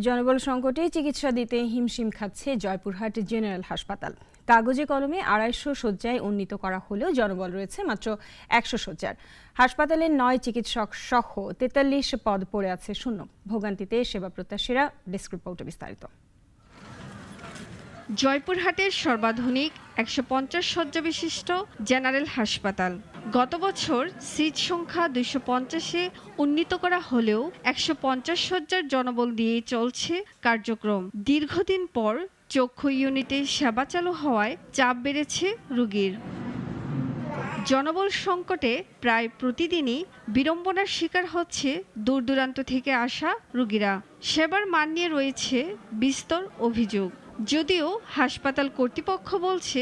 জনবল সংকটে চিকিৎসা দিতে হিমশিম খাচ্ছে জয়পুরহাট জেনারেল হাসপাতাল। কাগজে কলমে ২৫০ শয্যায় উন্নীত করা হলেও জনবল রয়েছে মাত্র ১০০ শয্যার। হাসপাতালের ৯ চিকিৎসক সহ ৪৩ পদ পড়ে আছে শূন্য। ভোগান্তিতে সেবা প্রত্যাশীরা। ডেস্ক রিপোর্টে বিস্তারিত। জয়পুরহাটের সর্বাধুনিক ১৫০ শয্যা বিশিষ্ট জেনারেল হাসপাতাল গত বছর সিট সংখ্যা ২৫০-এ উন্নীত করা হলেও ১৫০ শয্যার জনবল দিয়েই চলছে কার্যক্রম। দীর্ঘদিন পর চক্ষু ইউনিটে সেবা চালু হওয়ায় চাপ বেড়েছে রোগীর। জনবল সংকটে প্রায় প্রতিদিনই বিড়ম্বনার শিকার হচ্ছে দূর দূরান্ত থেকে আসা রোগীরা। সেবার মান নিয়ে রয়েছে বিস্তর অভিযোগ। যদিও হাসপাতাল কর্তৃপক্ষ বলছে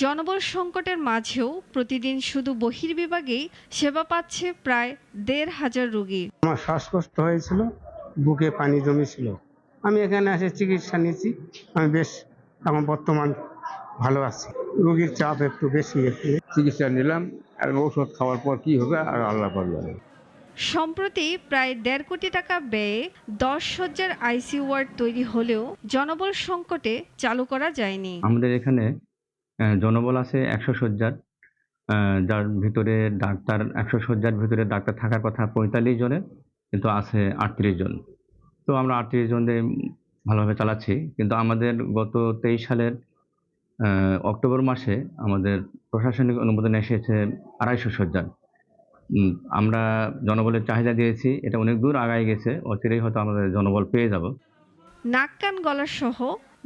জনবল সংকটের মাঝেও প্রতিদিন শুধু বহির্বিভাগেই সেবা পাচ্ছে প্রায় ১৫০০ রোগী। আমার শ্বাসকষ্ট হয়েছিল, বুকে পানি জমেছিল। আমি এখানে এসে চিকিৎসা নিয়েছি। আমি বেশ এখন বর্তমান ভালো আছি। রোগীর চাপ একটু বেশি। চিকিৎসা নিলাম আর ঔষধ খাওয়ার পর কি হবে আর আল্লাহ পাক জানে। সম্প্রতি প্রায় ১.৫ কোটি টাকা ব্যয়ে ১০ শয্যার আইসিইউ ওয়ার্ড তৈরি হলেও জনবল সংকটে চালু করা যায়নি। আমাদের এখানে জনবল আছে ১০০ শয্যার, যার ভিতরে ডাক্তার ১০০ শয্যার ভিতরে ডাক্তার থাকার কথা ৪৫ জনের, কিন্তু আছে ৩৮ জন। তো আমরা ৩৮ জন দিয়ে ভালোভাবে চালাচ্ছি। কিন্তু আমাদের গত ২৩ সালের অক্টোবর মাসে আমাদের প্রশাসনিক অনুমোদন এসেছে ২৫০ শয্যার। আমরা জনবলের চাহিদা দিয়েছি, এটা অনেক দূর আগায় গেছে। অচিরেই হয়তো আমাদের জনবল পেয়ে যাব। নাক কান গলা সহ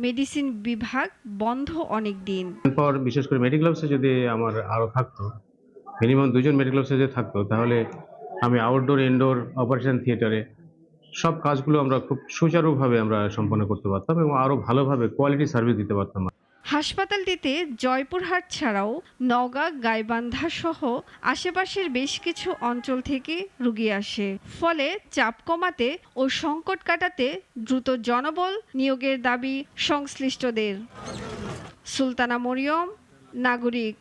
মেডিসিন বিভাগ বন্ধ অনেক দিন। এরপর বিশেষ করে মেডিকেল অফিসে যদি আমার আরও থাকতো, মিনিমাম ২ জন মেডিকেল অফিসে যদি থাকতো, তাহলে আমি আউটডোর ইনডোর অপারেশন থিয়েটারে সব কাজগুলো আমরা খুব সুচারুভাবে আমরা সম্পন্ন করতে পারতাম এবং আরও ভালোভাবে কোয়ালিটি সার্ভিস দিতে পারতাম। হাসপাতালটিতে জয়পুরহাট ছাড়াও নওগাঁ, গাইবান্ধা সহ আশেপাশের বেশ কিছু অঞ্চল থেকে রোগী আসে। ফলে চাপ কমাতে ও সংকট কাটাতে দ্রুত জনবল নিয়োগের দাবি সংশ্লিষ্টদের। সুলতানা মরিয়ম, নাগরিক।